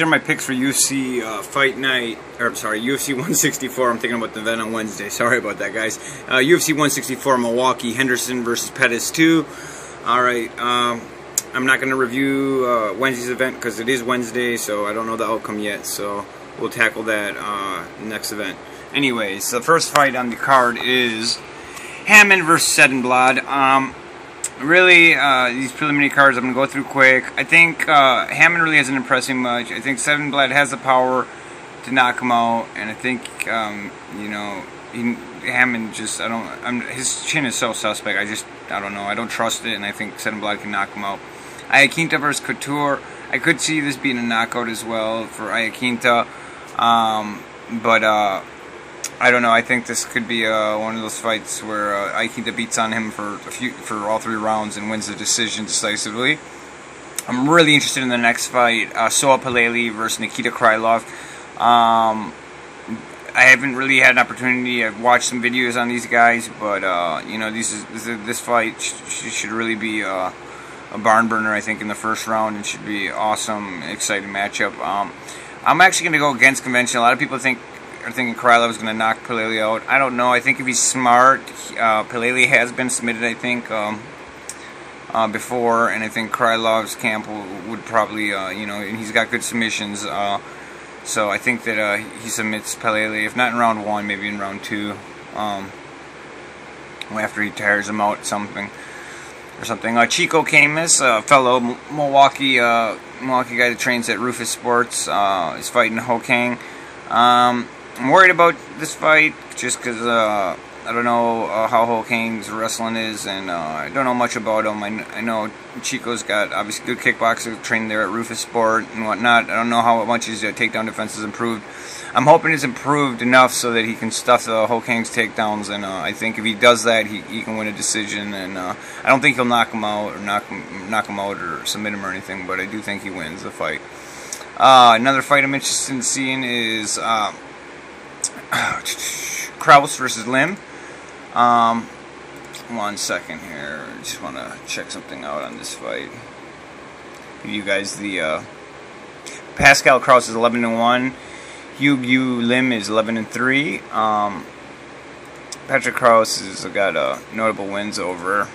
These are my picks for UFC fight night, or sorry, UFC 164. I'm thinking about the event on Wednesday. Sorry about that, guys. UFC 164, Milwaukee, Henderson versus Pettis 2. Alright, I'm not going to review Wednesday's event because it is Wednesday, so I don't know the outcome yet. So we'll tackle that next event. Anyways, the first fight on the card is Hammond versus Sedenblad. Really, these preliminary cards I'm going to go through quick. I think Hammond really hasn't impressed me much. I think Sedenblad has the power to knock him out, and I think, you know, Hammond just, his chin is so suspect. I don't know. I don't trust it, and I think Sedenblad can knock him out. Iaquinta versus Couture. I could see this being a knockout as well for Iaquinta, but I don't know. I think this could be one of those fights where Iaquinta beats on him for all 3 rounds and wins the decision decisively. I'm really interested in the next fight, Soa Paleli versus Nikita Krylov. I haven't really had an opportunity. I've watched some videos on these guys, but you know, this fight should really be a barn burner. I think in the first round, it should be awesome, exciting matchup. I'm actually going to go against convention. A lot of people are thinking Krylov is going to knock Paleli out. I don't know. I think if he's smart, Paleli has been submitted, I think, before, and I think Krylov's camp would probably, you know, and he's got good submissions, so I think that he submits Paleli, if not in round 1, maybe in round 2, after he tires him out or something. Chico Camus, a fellow Milwaukee guy that trains at Rufus Sports, is fighting Ho Kang. I'm worried about this fight just because I don't know how Ho Kang's wrestling is, and I don't know much about him. I know Chico's got obviously good kickboxer trained there at Rufus Sport and whatnot. I don't know how much his takedown defense has improved. I'm hoping it's improved enough so that he can stuff Ho Kang's takedowns, and I think if he does that, he can win a decision. And I don't think he'll knock him out or submit him or anything, but I do think he wins the fight. Another fight I'm interested in seeing is Kraus versus Lim. 1 second here. I just want to check something out on this fight. Give you guys the Pascal Kraus is 11-1. Hugh Lim is 11-3. Patrick Kraus has got notable wins over.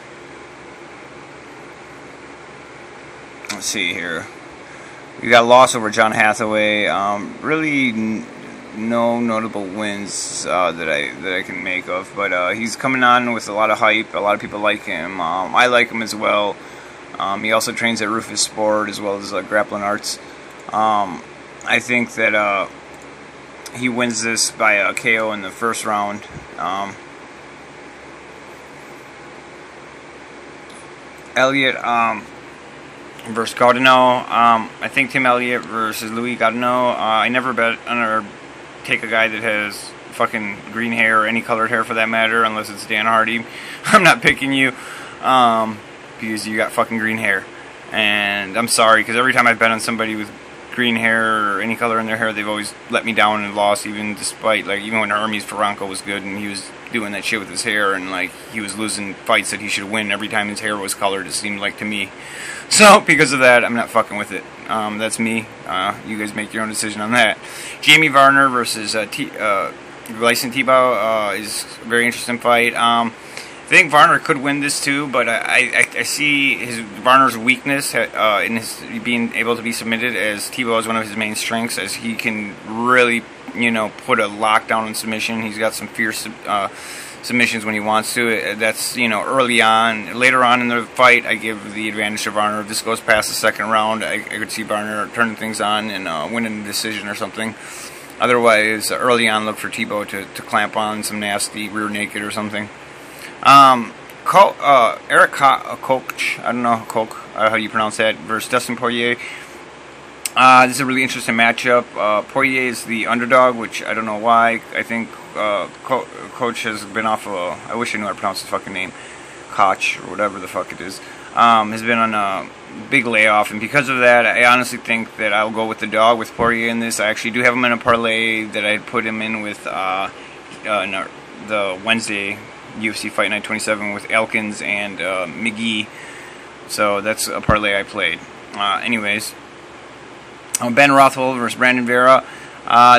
Let's see here. We got a loss over John Hathaway. Really no notable wins that I can make of, but he's coming on with a lot of hype. A lot of people like him. I like him as well. He also trains at Rufus Sport as well as Grappling Arts. I think that he wins this by a KO in the first round. Elliott versus Gardino. I think Tim Elliott versus Louis Gardino. I never bet on or take a guy that has fucking green hair or any colored hair for that matter, unless it's Dan Hardy. I'm not picking you because you got fucking green hair, and I'm sorry, because every time I've bet on somebody with green hair or any color in their hair, they've always let me down and lost, even despite, like, even when Hermes Franco was good and he was doing that shit with his hair, and like he was losing fights that he should win every time his hair was colored, it seemed like to me. So because of that, I'm not fucking with it. That's me. You guys make your own decision on that. Jamie Varner versus Gleison Tebow is a very interesting fight. I think Varner could win this too, but I see Varner's weakness in his being able to be submitted, as Tebow is one of his main strengths, as he can really, you know, put a lockdown in submission. He's got some fierce submissions when he wants to. That's, you know, early on. Later on in the fight, I give the advantage to Varner. If this goes past the second round, I could see Varner turning things on and winning the decision or something. Otherwise, early on, look for Tebow to clamp on some nasty rear naked or something. Eric Koch, I don't know how you pronounce that, versus Dustin Poirier. This is a really interesting matchup. Poirier is the underdog, which I don't know why. I think Coach has been off of I wish I knew how to pronounce his fucking name. Koch, or whatever the fuck it is. Has been on a big layoff, and because of that, I honestly think that I'll go with the dog with Poirier in this. I actually do have him in a parlay that I put him in with the Wednesday UFC Fight Night 27 with Elkins and McGee. So that's a parlay I played. Anyways, Ben Rothwell versus Brandon Vera.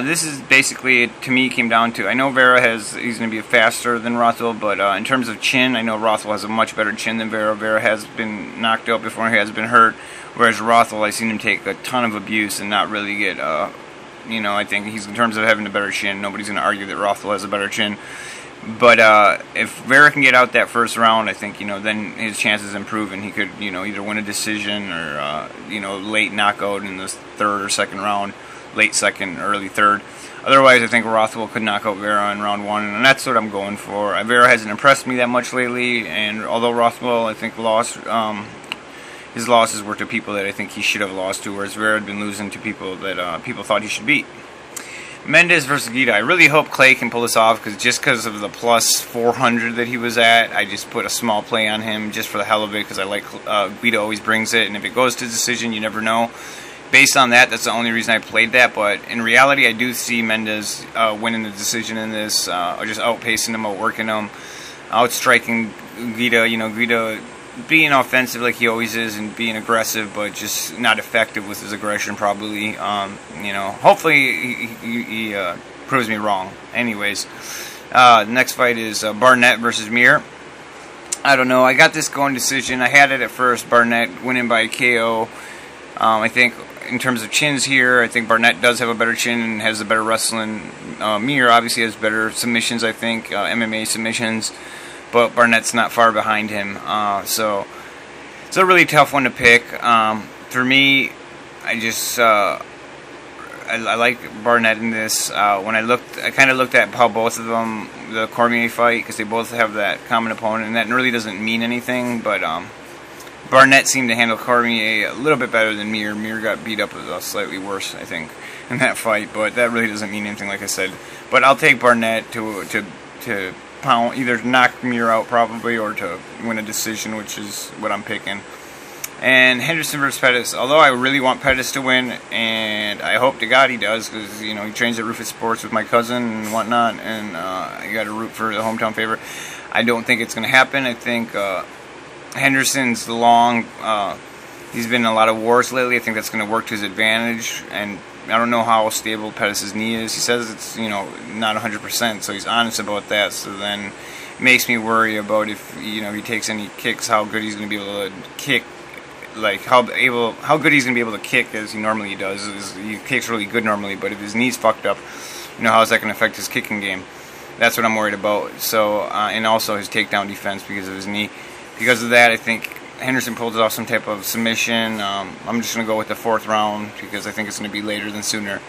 This is basically, to me, came down to, I know he's going to be faster than Rothwell, but in terms of chin, I know Rothwell has a much better chin than Vera. Vera has been knocked out before, he has been hurt, whereas Rothwell, I've seen him take a ton of abuse and not really get, I think he's, in terms of having a better chin, nobody's going to argue that Rothwell has a better chin. But if Vera can get out that first round, I think, then his chances improve, and he could, either win a decision or, late knockout in the third or second round, late second, early third. Otherwise, I think Rothwell could knock out Vera in round 1, and that's what I'm going for. Vera hasn't impressed me that much lately, and although Rothwell, I think, lost, his losses were to people that I think he should have lost to, whereas Vera had been losing to people that people thought he should beat. Mendes versus Guida. I really hope Clay can pull this off, because of the plus 400 that he was at, I just put a small play on him just for the hell of it, because I like Guida always brings it, and if it goes to decision, you never know. Based on that, that's the only reason I played that, but in reality, I do see Mendes winning the decision in this, or just outpacing him, outworking him, outstriking Guida. Guida being offensive like he always is and being aggressive, but just not effective with his aggression, probably. Hopefully he proves me wrong. Anyways, the next fight is Barnett versus Mir. I don't know. I got this going decision. I had it at first, Barnett winning by KO. I think in terms of chins here, I think Barnett does have a better chin and has a better wrestling. Mir obviously has better submissions, I think, MMA submissions, but Barnett's not far behind him. So it's a really tough one to pick. For me, I just I like Barnett in this. When I kind of looked at how both of them, the Cormier fight, because they both have that common opponent, and that really doesn't mean anything, but Barnett seemed to handle Cormier a little bit better than Mir. Mir got beat up slightly worse, I think, in that fight, but that really doesn't mean anything, like I said. But I'll take Barnett to pound, either knock Mir out probably, or to win a decision, which is what I'm picking. And Henderson versus Pettis. Although I really want Pettis to win, and I hope to God he does, because he trains at Rufus Sports with my cousin and whatnot, and I got to root for the hometown favorite. I don't think it's going to happen. I think Henderson's long. He's been in a lot of wars lately. I think that's going to work to his advantage, and I don't know how stable Pettis' knee is. He says it's not 100%, so he's honest about that. So then it makes me worry about if he takes any kicks, how good he's going to be able to kick. Like how good he's gonna be able to kick as he normally does. He kicks really good normally, but if his knee's fucked up, how is that gonna affect his kicking game? That's what I'm worried about. So and also his takedown defense because of his knee. Because of that, I think Henderson pulls off some type of submission. I'm just gonna go with the 4th round because I think it's gonna be later than sooner.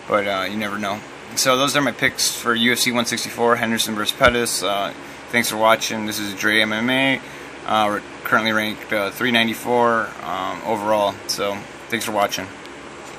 But you never know. So those are my picks for UFC 164, Henderson versus Pettis. Thanks for watching. This is Dre MMA. We're currently ranked 394 overall, so thanks for watching.